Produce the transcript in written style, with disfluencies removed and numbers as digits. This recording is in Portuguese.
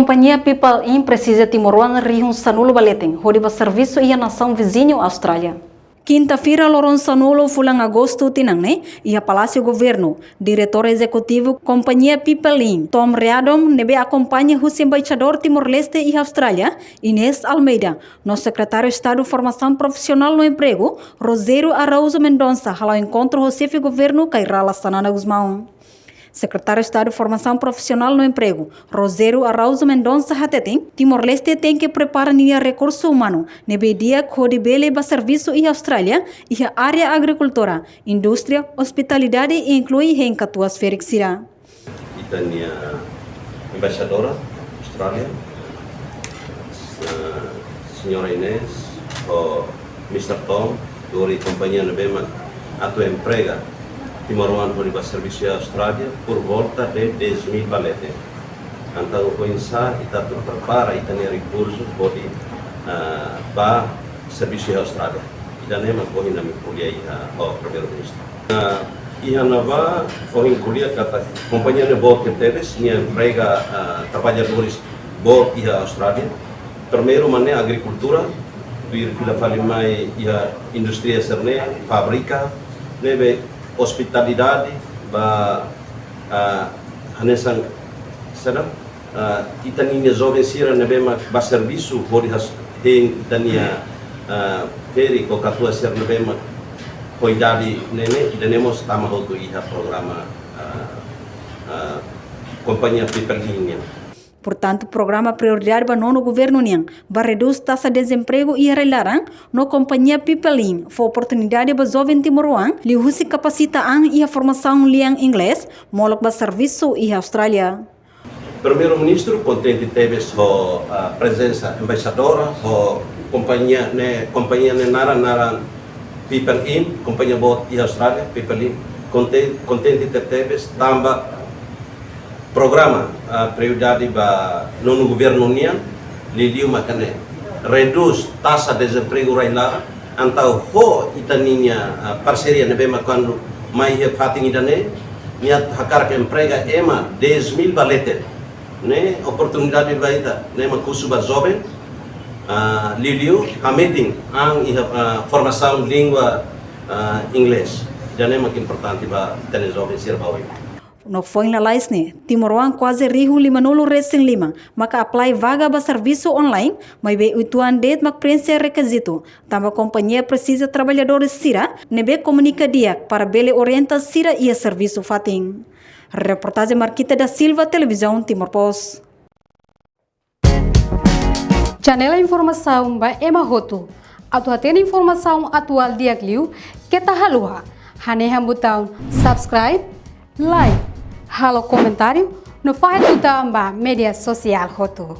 Companhia People In precisa Timor-Leste rihun sanulo baletem, hodiba serviço e a nação vizinho Austrália. Quinta-feira, Loron Sanulo, fulang agosto, tinangne, e a Palácio Governo, diretor executivo Companhia People In, Tom Readom, nebe acompanha o embaixador Timor-Leste e Austrália, Inês Almeida, no secretário de Estado de Formação Profissional no Emprego, Rosério Araújo Mendonça, ao encontro do chefe de governo, Cairala Sanana Guzmão. Secretário de Estado de Formação Profissional no Emprego, Rosério Araújo Mendonça Hatetem, Timor-Leste tem que preparar recurso humano, nebe dia que bele ba serviço e Austrália, e a área agricultura, indústria, hospitalidade e inclui em catuas ferixira. Itania embaixadora Austrália, senhora Inês, o Mr. Tom, dori companhia nebema atu emprega Timor-Leste para serviço à Austrália por volta de 10.000 balete. Então, com isso, kita prepara itania recursos para serviço à Austrália. Kita nem mais corre na minha kuliah ao primeiro-ministro. Ia nova corre kuliah kata companhia de boat teles, nia emprega trabalhadores boat ia Austrália. Primeiro, mané agricultura, vir pila falimai ia indústria serne, fábrica, nebe hospitalidade, hanesan sedang itania jovens sira nebema ba serviço hori itania peri ko katua sir nebema koidadi nene idanemos tama hotu iha programa companhia People In. Portanto, o programa prioridade para no governo niang para reduzir taxa de desemprego e relaran no companhia People In, for oportunidade para jovem Timor-Leste li husi capacitaan e a formação liang inglês, molok ba serviço e Austrália. Primeiro-ministro contente teve a presença embaixadora, a companhia ne nara People In, companhia bot e Austrália People In, contente teve tamba programa prioridade para no governo nian liliu makane reduz taxa de desemprego railara antau ho itaninya parceria nebe makando mai he fating idane niat hakar ke emprega ema 10.000 balete ne oportunidade baita ne makusu ba jovem liliu a meeting ang formação língua inglês jane mak importante ba itane jovem sir bawi. No foi na laisne, Timor-Leste quase rihu 5 recém lima, maka apply vaga ba serviço online, mas be utuan det mak preencher requisito. Tamba companhia precisa trabalhadores sira, nebe comunica dia para bele orienta sira e serviço fating. Reportagem Marquita da Silva, Televisão Timor-Post. Janela informação ba Emma Hotu. Atu tem informação atual dia kliu, kita haluha. Haneham botão subscribe, like, halo comentário no faixa do media social Hotu.